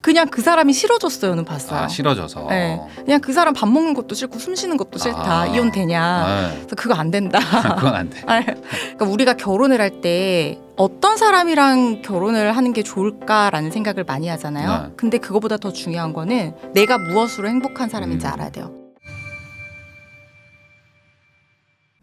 그냥 그 사람이 싫어졌어요는 봤어요. 아, 싫어져서. 네. 그냥 그 사람 밥 먹는 것도 싫고 숨 쉬는 것도 싫다. 이혼 되냐. 네. 그래서 그거 안 된다. 그건 안 돼. 그러니까 우리가 결혼을 할 때 어떤 사람이랑 결혼을 하는 게 좋을까라는 생각을 많이 하잖아요. 네. 근데 그거보다 더 중요한 거는 내가 무엇으로 행복한 사람인지 알아야 돼요.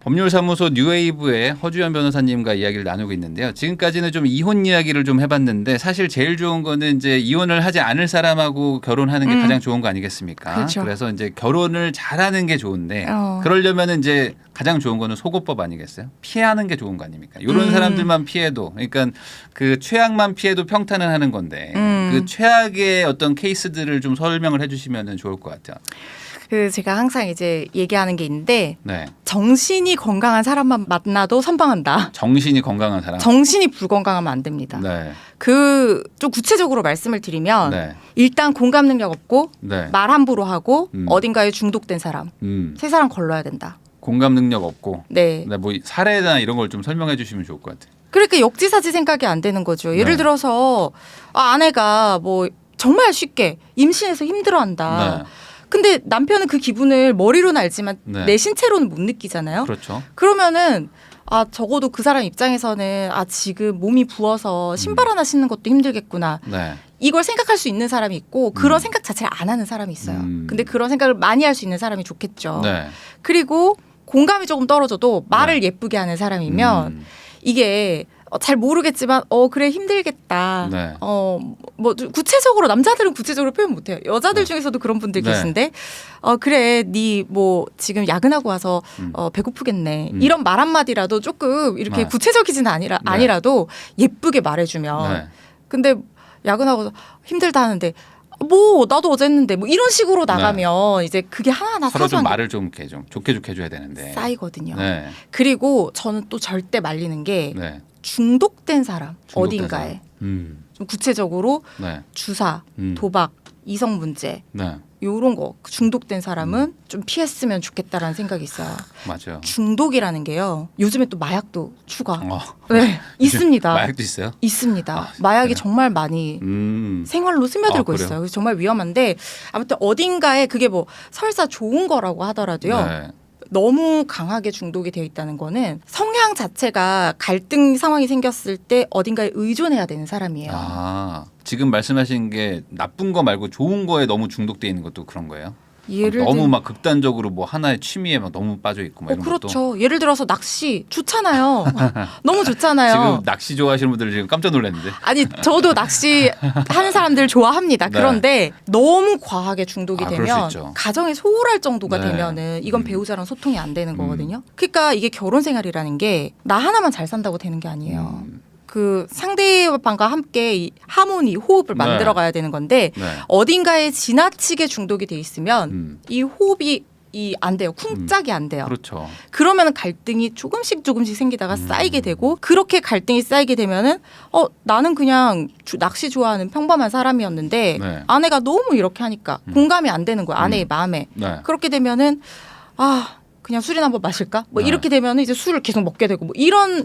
법률사무소 뉴웨이브의 허주연 변호사님과 이야기를 나누고 있는데요. 지금까지는 좀 이혼 이야기를 좀 해봤는데 사실 제일 좋은 거는 이제 이혼을 하지 않을 사람하고 결혼하는 게 가장 좋은 거 아니겠습니까? 그렇죠. 그래서 이제 결혼을 잘하는 게 좋은데 그러려면 이제 가장 좋은 거는 소고법 아니겠어요? 피하는 게 좋은 거 아닙니까? 이런 사람들만 피해도 그러니까 그 최악만 피해도 평탄은 하는 건데 그 최악의 어떤 케이스들을 좀 설명을 해주시면 좋을 것 같아요. 그 제가 항상 이제 얘기하는 게 있는데 네. 정신이 건강한 사람만 만나도 선방한다. 정신이 건강한 사람. 정신이 불건강하면 안 됩니다. 네. 그 좀 구체적으로 말씀을 드리면 네. 일단 공감 능력 없고 네. 말 함부로 하고 어딘가에 중독된 사람 세 사람 걸러야 된다. 공감 능력 없고. 네. 네, 뭐 사례나 이런 걸 좀 설명해 주시면 좋을 것 같아요. 그러니까 역지사지 생각이 안 되는 거죠. 예를 네. 들어서 아내가 뭐 정말 쉽게 임신해서 힘들어한다. 네. 근데 남편은 그 기분을 머리로는 알지만 네. 내 신체로는 못 느끼잖아요. 그렇죠. 그러면은 적어도 그 사람 입장에서는 지금 몸이 부어서 신발 하나 신는 것도 힘들겠구나. 네. 이걸 생각할 수 있는 사람이 있고 그런 생각 자체를 안 하는 사람이 있어요. 근데 그런 생각을 많이 할 수 있는 사람이 좋겠죠. 네. 그리고 공감이 조금 떨어져도 말을 예쁘게 하는 사람이면 이게 잘 모르겠지만 그래 힘들겠다. 네. 뭐 구체적으로 남자들은 구체적으로 표현 못해요. 여자들 중에서도 그런 분들 네. 계신데 그래 네 뭐 지금 야근하고 와서 배고프겠네. 이런 말 한마디라도 조금 이렇게 네. 구체적이진 아니라도 예쁘게 말해주면 네. 근데 야근하고 힘들다 하는데 뭐 나도 어제 했는데 뭐 이런 식으로 나가면 이제 그게 하나하나 서로 좀 사소한 말을 좀 이렇게 좀 좋게 해줘야 되는데. 쌓이거든요. 네. 그리고 저는 또 절대 말리는 게 네. 중독된 사람 중독된 어딘가에 사람. 좀 구체적으로 네. 주사, 음. 도박, 이성 문제 네. 요런 거 중독된 사람은 좀 피했으면 좋겠다라는 생각이 있어요. 맞아요. 중독이라는 게요. 요즘에 또 마약도 추가. 어. 네, 있습니다. 마약도 있어요? 있습니다. 마약이 그래요? 정말 많이 생활로 스며들고 그래요? 있어요. 그래서 정말 위험한데 아무튼 어딘가에 그게 뭐 설사 좋은 거라고 하더라도요. 네. 너무 강하게 중독이 되어 있다는 거는 성향 자체가 갈등 상황이 생겼을 때 어딘가에 의존해야 되는 사람이에요. 지금 말씀하신 게 나쁜 거 말고 좋은 거에 너무 중독돼 있는 것도 그런 거예요? 예를 너무 막 극단적으로 뭐 하나의 취미에 막 너무 빠져 있고 막 이런 그렇죠. 것도. 예를 들어서 낚시 좋잖아요. 너무 좋잖아요. 지금 낚시 좋아하시는 분들 지금 깜짝 놀랐는데. 아니 저도 낚시 하는 사람들 좋아합니다. 네. 그런데 너무 과하게 중독이 그럴 수 되면 있죠. 가정이 소홀할 정도가 네. 되면은 이건 배우자랑 소통이 안 되는 거거든요. 그러니까 이게 결혼 생활이라는 게 나 하나만 잘 산다고 되는 게 아니에요. 그 상대방과 함께 이 하모니, 호흡을 네. 만들어 가야 되는 건데 네. 어딘가에 지나치게 중독이 돼 있으면 이 호흡이 안 돼요. 쿵짝이 안 돼요. 그렇죠. 그러면 갈등이 조금씩 생기다가 쌓이게 되고 그렇게 갈등이 쌓이게 되면은 나는 그냥 낚시 좋아하는 평범한 사람이었는데 네. 아내가 너무 이렇게 하니까 공감이 안 되는 거야. 아내의 마음에. 네. 그렇게 되면은 그냥 술이나 한번 마실까? 뭐 네. 이렇게 되면은 이제 술을 계속 먹게 되고 뭐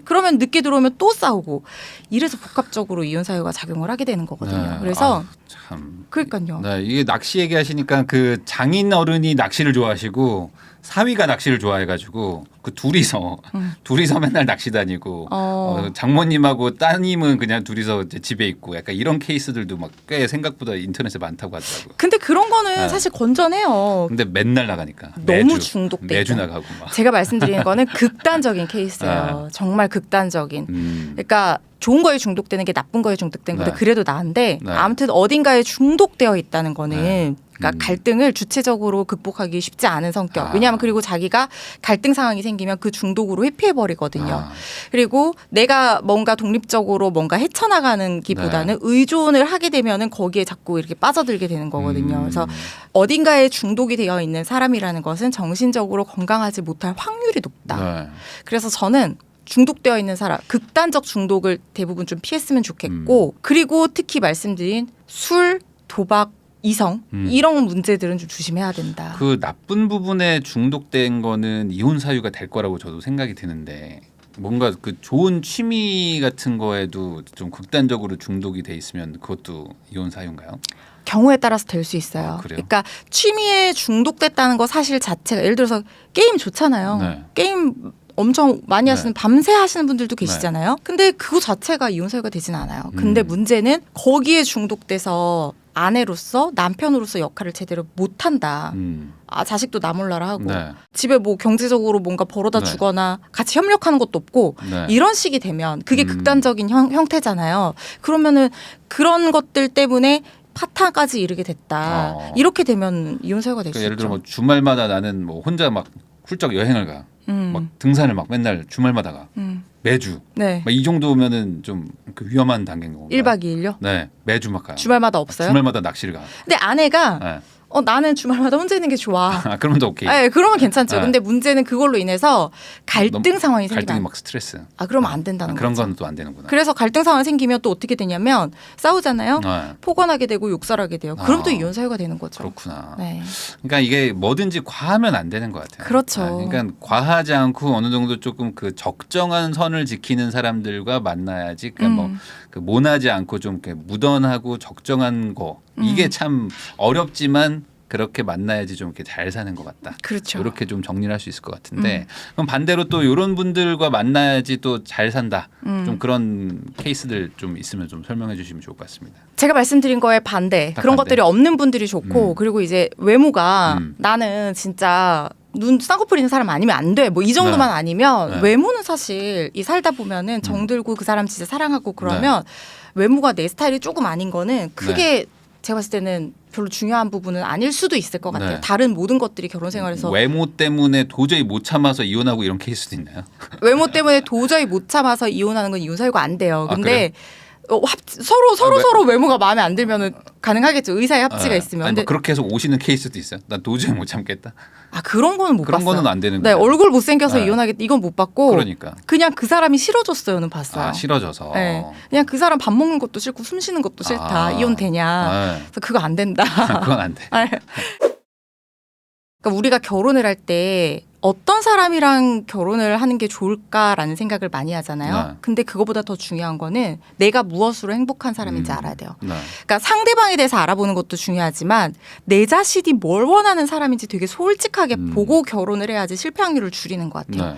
그러면 늦게 들어오면 또 싸우고 이래서 복합적으로 이혼 사유가 작용을 하게 되는 거거든요. 네. 그래서 참. 그러니까요. 네, 이게 낚시 얘기하시니까 그 장인 어른이 낚시를 좋아하시고 사위가 낚시를 좋아해가지고 그 둘이서 맨날 낚시 다니고 장모님하고 따님은 그냥 둘이서 이제 집에 있고 약간 이런 케이스들도 막 꽤 생각보다 인터넷에 많다고 하더라고요. 근데 그런 거는 네. 사실 건전해요. 근데 맨날 나가니까 너무 중독돼 매주 있다. 나가고 막. 제가 말씀드리는 거는 극단적인 케이스예요. 정말 극단적인. 그러니까 좋은 거에 중독되는 게 나쁜 거에 중독된 건데 네. 그래도 나은데 네. 아무튼 어딘가에 중독되어 있다는 거는 네. 그러니까 갈등을 주체적으로 극복하기 쉽지 않은 성격. 왜냐하면 그리고 자기가 갈등 상황이 생기면 그 중독으로 회피해버리거든요. 그리고 내가 뭔가 독립적으로 뭔가 헤쳐나가는 기보다는 의존을 하게 되면은 거기에 자꾸 이렇게 빠져들게 되는 거거든요. 그래서 어딘가에 중독이 되어 있는 사람이라는 것은 정신적으로 건강하지 못할 확률이 높다. 네. 그래서 저는 중독되어 있는 사람, 극단적 중독을 대부분 좀 피했으면 좋겠고 그리고 특히 말씀드린 술, 도박, 이성 이런 문제들은 좀 조심해야 된다. 그 나쁜 부분에 중독된 거는 이혼 사유가 될 거라고 저도 생각이 드는데 뭔가 그 좋은 취미 같은 거에도 좀 극단적으로 중독이 돼 있으면 그것도 이혼 사유인가요? 경우에 따라서 될 수 있어요. 그래요? 그러니까 취미에 중독됐다는 거 사실 자체가 예를 들어서 게임 좋잖아요. 네. 게임 엄청 많이 네. 하시는 밤새 하시는 분들도 계시잖아요. 근데 그거 자체가 이혼 사유가 되진 않아요. 근데 문제는 거기에 중독돼서 아내로서 남편으로서 역할을 제대로 못한다. 자식도 나 몰라라 하고 네. 집에 뭐 경제적으로 뭔가 벌어다 네. 주거나 같이 협력하는 것도 없고 네. 이런 식이 되면 그게 극단적인 형태잖아요. 그러면은 그런 것들 때문에 파탄까지 이르게 됐다. 이렇게 되면 이혼 사유가 될 수 그러니까 예를 들어 있죠. 뭐 주말마다 나는 뭐 혼자 막 훌쩍 여행을 가. 막 등산을 막 맨날 주말마다 가. 매주. 네. 막 이 정도면은 좀 그 위험한 단계인 건가요? 1박 2일요? 네. 매주 막 가요. 주말마다 없어요? 주말마다 낚시를 가. 근데 아내가 네. 나는 주말마다 혼자 있는 게 좋아. 그러면 더 오케이. 네, 그러면 괜찮죠. 네. 근데 문제는 그걸로 인해서 갈등 상황이 갈등이 생기면 막 스트레스. 그러면 안 된다는 그런 거죠. 건 또 안 되는구나. 그래서 갈등 상황이 생기면 또 어떻게 되냐면 싸우잖아요. 네. 폭언하게 되고 욕설하게 돼요. 그럼 또 아. 이혼 사유가 되는 거죠. 그렇구나. 네. 그러니까 이게 뭐든지 과하면 안 되는 것 같아요. 그렇죠. 그러니까 과하지 않고 어느 정도 조금 그 적정한 선을 지키는 사람들과 만나야지. 그러니까 뭐 그 모나지 않고 좀 이렇게 무던하고 적정한 거 이게 참 어렵지만 그렇게 만나야지 좀 이렇게 잘 사는 것 같다. 그렇죠. 이렇게 좀 정리를 할 수 있을 것 같은데 그럼 반대로 또 이런 분들과 만나야지 또 잘 산다. 좀 그런 케이스들 좀 있으면 좀 설명해 주시면 좋을 것 같습니다. 제가 말씀드린 거에 반대. 딱 그런 반대. 것들이 없는 분들이 좋고 그리고 이제 외모가 나는 진짜 눈 쌍꺼풀 있는 사람 아니면 안 돼. 뭐 이 정도만 네. 아니면 네. 외모는 사실 이 살다 보면은 정들고 그 사람 진짜 사랑하고 그러면 외모가 내 스타일이 조금 아닌 거는 크게 제가 봤을 때는 별로 중요한 부분은 아닐 수도 있을 것 같아요. 네. 다른 모든 것들이 결혼 생활에서 외모 때문에 도저히 못 참아서 이혼하고 이런 케이스도 있나요? 외모 때문에 도저히 못 참아서 이혼하는 건 이혼 사유가 안 돼요. 아, 근데 서로 외모가 마음에 안 들면은 가능하겠죠. 의사의 합치가 네. 있으면. 아니, 근데 뭐 그렇게 해서 오시는 케이스도 있어요. 난 도저히 못 참겠다. 그런 거는 못 그런 봤어요. 거는 안 되는 네, 거예요. 얼굴 못생겨서 네. 이혼하겠다. 이건 못 봤고. 그러니까. 그냥 그 사람이 싫어졌어요는 봤어요. 싫어져서. 네. 그냥 그 사람 밥 먹는 것도 싫고 숨 쉬는 것도 싫다. 이혼 되냐. 네. 그래서 그거 안 된다. 그건 안 돼. 그러니까 우리가 결혼을 할 때 어떤 사람이랑 결혼을 하는 게 좋을까라는 생각을 많이 하잖아요. 네. 근데 그거보다 더 중요한 거는 내가 무엇으로 행복한 사람인지 알아야 돼요. 네. 그러니까 상대방에 대해서 알아보는 것도 중요하지만 내 자신이 뭘 원하는 사람인지 되게 솔직하게 보고 결혼을 해야지 실패 확률을 줄이는 것 같아요. 네.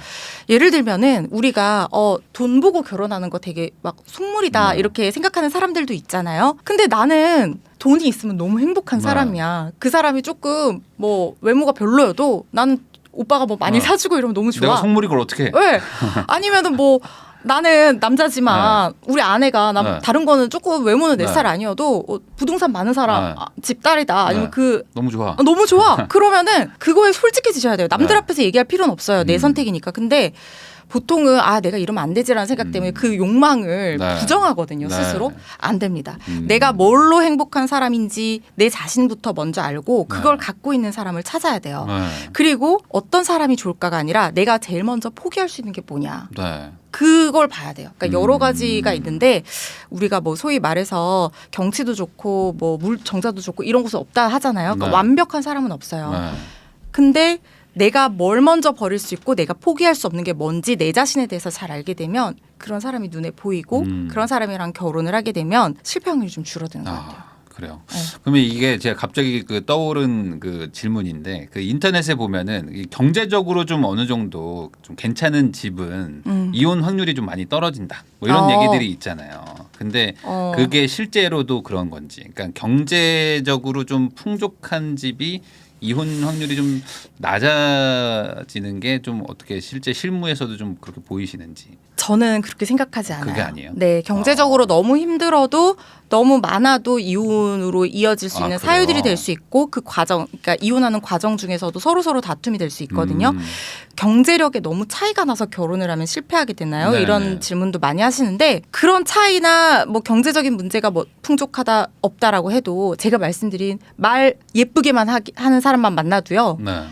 예를 들면은 우리가 돈 보고 결혼하는 거 되게 막 속물이다 이렇게 생각하는 사람들도 있잖아요. 근데 나는 돈이 있으면 너무 행복한 사람이야. 그 사람이 조금 뭐 외모가 별로여도 나는 오빠가 뭐 많이 사주고 이러면 너무 좋아. 내가 속물이 걸 어떻게 해? 왜? 아니면은 뭐 나는 남자지만 우리 아내가 네. 다른 거는 조금 외모는 내 네. 스타일 아니어도 부동산 많은 사람 네. 집딸이다 아니면 네. 너무 좋아. 너무 좋아. 그러면은 그거에 솔직해지셔야 돼요. 남들 네. 앞에서 얘기할 필요는 없어요. 내 선택이니까. 근데 보통은 내가 이러면 안 되지라는 생각 때문에 그 욕망을 네. 부정하거든요. 네. 스스로. 안 됩니다. 내가 뭘로 행복한 사람인지 내 자신부터 먼저 알고 그걸 갖고 있는 사람을 찾아야 돼요. 네. 그리고 어떤 사람이 좋을까가 아니라 내가 제일 먼저 포기할 수 있는 게 뭐냐. 네. 그걸 봐야 돼요. 그러니까 여러 가지가 있는데 우리가 뭐 소위 말해서 경치도 좋고 뭐 정자도 좋고 이런 곳은 없다 하잖아요. 그러니까 네. 완벽한 사람은 없어요. 네. 근데 내가 뭘 먼저 버릴 수 있고 내가 포기할 수 없는 게 뭔지 내 자신에 대해서 잘 알게 되면 그런 사람이 눈에 보이고 그런 사람이랑 결혼을 하게 되면 실패 확률이 좀 줄어드는 것 같아요. 그래요. 네. 그러면 이게 제가 갑자기 떠오른 그 질문인데 그 인터넷에 보면은 이 경제적으로 좀 어느 정도 좀 괜찮은 집은 이혼 확률이 좀 많이 떨어진다. 뭐 이런 얘기들이 있잖아요. 근데 그게 실제로도 그런 건지. 그러니까 경제적으로 좀 풍족한 집이 이혼 확률이 좀 낮아지는 게 좀 어떻게 실제 실무에서도 좀 그렇게 보이시는지. 저는 그렇게 생각하지 않아요. 그게 아니에요? 네, 경제적으로 너무 힘들어도 너무 많아도 이혼으로 이어질 수 있는 그래요? 사유들이 될 수 있고 그 과정, 그러니까 이혼하는 과정 중에서도 서로 다툼이 될 수 있거든요. 경제력에 너무 차이가 나서 결혼을 하면 실패하게 되나요? 네네. 이런 질문도 많이 하시는데 그런 차이나 뭐 경제적인 문제가 뭐 풍족하다 없다라고 해도 제가 말씀드린 말 예쁘게만 하는 사람만 만나도요. 네.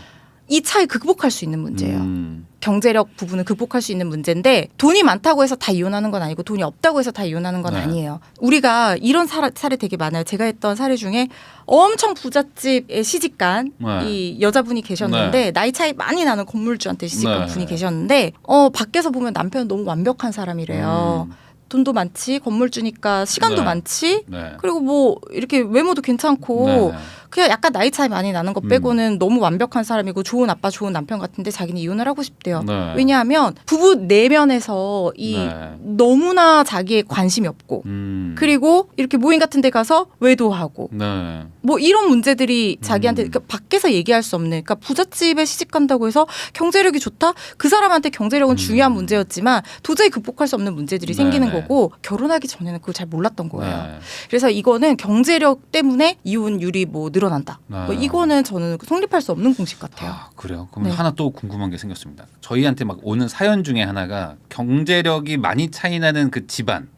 이 차이 극복할 수 있는 문제예요. 경제력 부분을 극복할 수 있는 문제인데 돈이 많다고 해서 다 이혼하는 건 아니고 돈이 없다고 해서 다 이혼하는 건 네. 아니에요. 우리가 이런 사례 되게 많아요. 제가 했던 사례 중에 엄청 부잣집에 시집간 네. 이 여자분이 계셨는데 네. 나이 차이 많이 나는 건물주한테 시집간 네. 분이 계셨는데 밖에서 보면 남편은 너무 완벽한 사람이래요. 돈도 많지, 건물 주니까 시간도 네. 많지, 네. 그리고 뭐 이렇게 외모도 괜찮고 네. 그냥 약간 나이 차이 많이 나는 것 빼고는 너무 완벽한 사람이고 좋은 아빠, 좋은 남편 같은데 자기는 이혼을 하고 싶대요. 네. 왜냐하면 부부 내면에서 이 네. 너무나 자기에 관심이 없고 그리고 이렇게 모임 같은 데 가서 외도하고 네. 뭐 이런 문제들이 자기한테 그러니까 밖에서 얘기할 수 없는 그러니까 부잣집에 시집 간다고 해서 경제력이 좋다? 그 사람한테 경제력은 중요한 문제였지만 도저히 극복할 수 없는 문제들이 생기는 네. 거고 결혼하기 전에는 그걸 잘 몰랐던 거예요. 네. 그래서 이거는 경제력 때문에 이혼율이 뭐 늘어난다. 네. 뭐 이거는 저는 성립할 수 없는 공식 같아요. 아, 그래요? 그럼 네. 하나 또 궁금한 게 생겼습니다. 저희한테 막 오는 사연 중에 하나가 경제력이 많이 차이 나는 그 집안.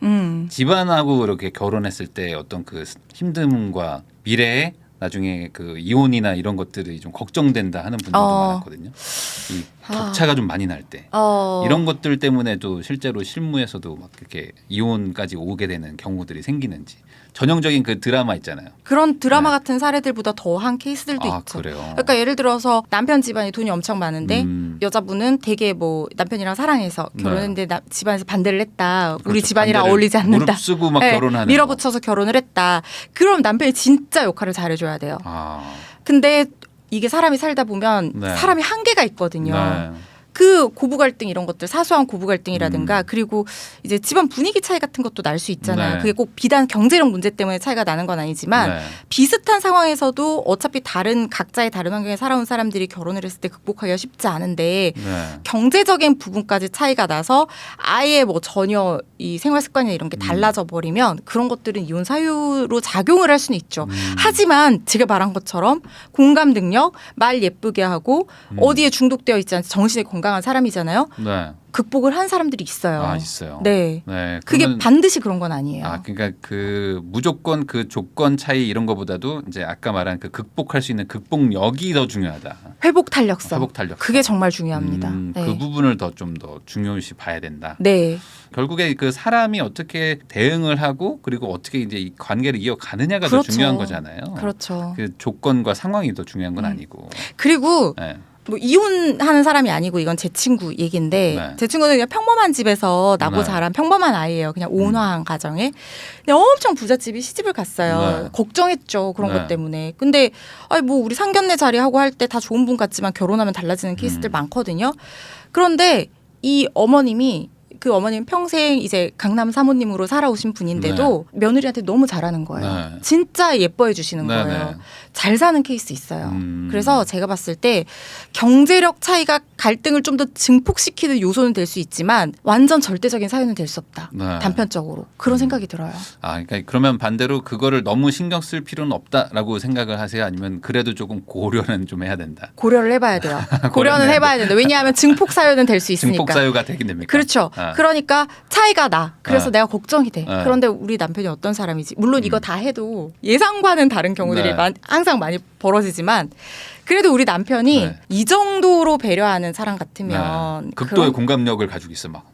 집안하고 이렇게 결혼했을 때 어떤 그 힘듦과 미래에 나중에 그 이혼이나 이런 것들이 좀 걱정된다 하는 분들도 많았거든요. 이 격차가 좀 많이 날 때. 이런 것들 때문에도 실제로 실무에서도 막 이렇게 이혼까지 오게 되는 경우들이 생기는지. 전형적인 그 드라마 있잖아요. 그런 드라마 네. 같은 사례들보다 더한 케이스들도 아, 있죠. 그래요? 그러니까 예를 들어서 남편 집안이 돈이 엄청 많은데 여자분은 되게 뭐 남편이랑 사랑해서 결혼했는데 집안에서 반대를 했다. 우리 그렇죠. 집안이랑 반대를 어울리지 않는다. 무릅쓰고 막 네, 결혼하는 밀어붙여서 결혼을 했다. 그럼 남편이 진짜 역할을 잘해줘야 돼요. 근데 이게 사람이 살다 보면 네. 사람이 한계가 있거든요. 네. 그 고부 갈등 이런 것들 사소한 고부 갈등이라든가 그리고 이제 집안 분위기 차이 같은 것도 날 수 있잖아요. 네. 그게 꼭 비단 경제력 문제 때문에 차이가 나는 건 아니지만 네. 비슷한 상황에서도 어차피 다른 각자의 다른 환경에 살아온 사람들이 결혼을 했을 때 극복하기가 쉽지 않은데 네. 경제적인 부분까지 차이가 나서 아예 뭐 전혀 이 생활 습관이나 이런 게 달라져 버리면 그런 것들은 이혼 사유로 작용을 할 수는 있죠. 하지만 제가 말한 것처럼 공감 능력, 말 예쁘게 하고 어디에 중독되어 있지 않지 정신이 건강한 사람이잖아요. 네. 극복을 한 사람들이 있어요. 아, 있어요. 네. 네. 그게 그러면 반드시 그런 건 아니에요. 아, 그러니까 그 무조건 그 조건 차이 이런 거보다도 이제 아까 말한 그 극복할 수 있는 극복력이 더 중요하다. 회복 탄력성. 회복 탄력. 그게 정말 중요합니다. 네. 그 부분을 더 좀 더 중요시 봐야 된다. 네. 결국에 그 사람이 어떻게 대응을 하고 그리고 어떻게 이제 이 관계를 이어가느냐가 그렇죠. 더 중요한 거잖아요. 그렇죠. 그 조건과 상황이 더 중요한 건 아니고. 그리고 네. 뭐 이혼하는 사람이 아니고 이건 제 친구 얘기인데 네. 제 친구는 그냥 평범한 집에서 나고 네. 자란 평범한 아이예요. 그냥 온화한 가정에. 근데 엄청 부잣집이 시집을 갔어요. 네. 걱정했죠. 그런 네. 것 때문에. 근데 아니 뭐 우리 상견례 자리하고 할 때 다 좋은 분 같지만 결혼하면 달라지는 케이스들 많거든요. 그런데 이 어머님이 그 어머님 평생 이제 강남 사모님으로 살아오신 분인데도 며느리한테 너무 잘하는 거예요. 네. 진짜 예뻐해 주시는 네, 거예요. 네. 잘 사는 케이스 있어요. 그래서 제가 봤을 때 경제력 차이가 갈등을 좀 더 증폭시키는 요소는 될 수 있지만 완전 절대적인 사유는 될 수 없다. 네. 단편적으로. 그런 생각이 들어요. 아, 그러니까 그러면 반대로 그거를 너무 신경 쓸 필요는 없다라고 생각을 하세요? 아니면 그래도 조금 고려는 좀 해야 된다? 고려를 해봐야 돼요. 고려는 고려는 해봐야 된다. 왜냐하면 증폭 사유는 될 수 있으니까. 증폭 사유가 되긴 됩니까? 그렇죠. 아. 그러니까 차이가 나. 그래서 아. 내가 걱정이 돼. 아. 그런데 우리 남편이 어떤 사람이지? 물론 이거 다 해도 예상과는 다른 경우들이 네. 항상 많이 벌어지지만 그래도 우리 남편이 네. 이 정도로 배려하는 사람 같으면 네. 극도의 공감력을 가지고 있어 막.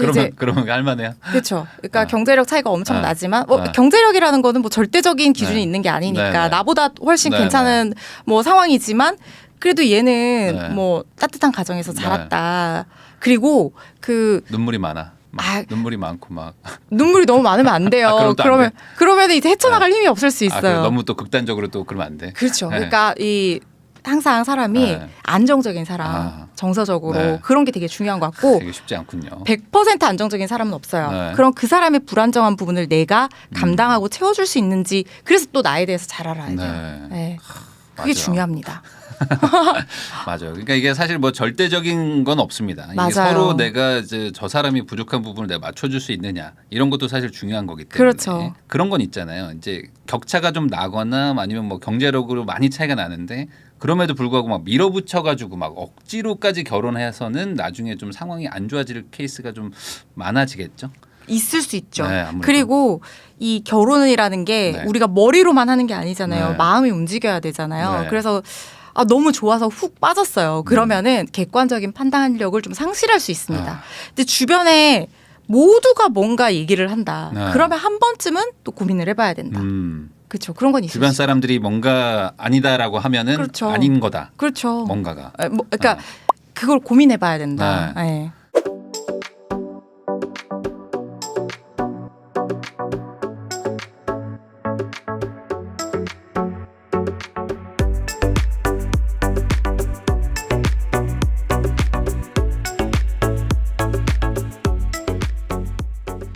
이제- 그러면 할만해요? 그렇죠. 그러니까 아. 경제력 차이가 엄청 아. 나지만 아. 경제력이라는 거는 뭐 절대적인 기준이 네. 있는 게 아니니까 네, 네. 나보다 훨씬 네, 괜찮은 뭐 상황이지만 그래도 얘는 네. 뭐 따뜻한 가정에서 자랐다. 그리고 그 눈물이 많아. 막 아. 눈물이 많고 막. 눈물이 너무 많으면 안 돼요. 아, 그럼 또안 돼? 그러면 이제 헤쳐나갈 힘이 없을 수 아, 있어요. 너무 또 극단적으로 또 그러면 안 돼. 그렇죠. 네. 그러니까 이 항상 사람이 네. 안정적인 사람, 아. 정서적으로 네. 그런 게 되게 중요한 것 같고 되게 쉽지 않군요. 100% 안정적인 사람은 없어요. 네. 그럼 그 사람의 불안정한 부분을 내가 감당하고 채워줄 수 있는지 그래서 또 나에 대해서 잘 알아야 돼요. 네. 네. 그게 맞아요. 중요합니다. 맞아요. 그러니까 이게 사실 뭐 절대적인 건 없습니다. 이게 맞아요. 서로 내가 이제 저 사람이 부족한 부분을 내가 맞춰줄 수 있느냐 이런 것도 사실 중요한 거기 때문에 그렇죠. 그런 건 있잖아요. 이제 격차가 좀 나거나 아니면 뭐 경제력으로 많이 차이가 나는데 그럼에도 불구하고 막 밀어붙여가지고 막 억지로까지 결혼해서는 나중에 좀 상황이 안 좋아질 케이스가 좀 많아지겠죠. 있을 수 있죠. 네, 아무래도. 그리고 이 결혼이라는 게 네. 우리가 머리로만 하는 게 아니잖아요. 네. 마음이 움직여야 되잖아요. 네. 그래서 너무 좋아서 훅 빠졌어요. 그러면은 객관적인 판단력을 좀 상실할 수 있습니다. 아. 근데 주변에 모두가 뭔가 얘기를 한다. 네. 그러면 한 번쯤은 또 고민을 해봐야 된다. 그렇죠. 그런 건 있을 주변 수 사람들이 뭔가 아니다라고 하면은 그렇죠. 아닌 거다. 그렇죠. 뭔가가. 그러니까 그걸 고민해봐야 된다. 네. 네.